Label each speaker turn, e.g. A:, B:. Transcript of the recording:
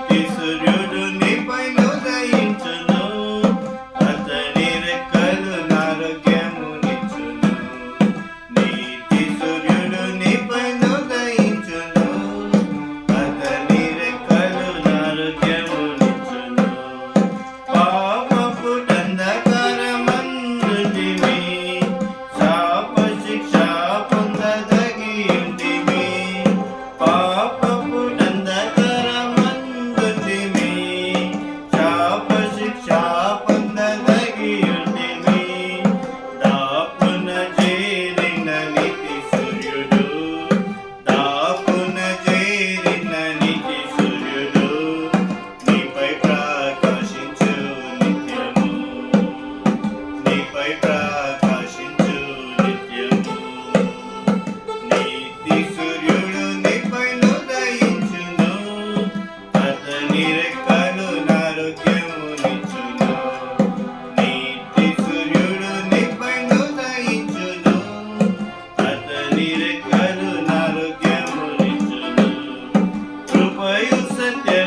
A: నీతి సూర్యుడు నీపైన ఉదయించును, అతని రెక్కలు ఆరోగ్యమునిచ్చును. నీతి సూర్యుడు నీపైన ఉదయించును, అతని రెక్కలు ఆరోగ్యమునిచ్చును. పాపపు అంధకారమందుంటిమి, శాప శిక్ష పొందదగియుంటిమి. పాపపు అంధకారమందుంటిమి, శాప శిక్ష పొందదగియుంటిమి. దాపున చేరిన నీతి సూర్యుడు, దాపున చేరిన నీతి సూర్యుడు నీపై ప్రకాశించు నిత్యము, నీపై ప్రకాశించు నిత్యము. నీతి సూర్యుడు నీపైన ఉదయించును, అతని రెక్కలు ఆరోగ్యమునిచ్చును. నీతి సూర్యుడు నీపైన ఉదయించును, అతని రెక్కలు ఆరోగ్యమునిచ్చును. కృపయు సత్య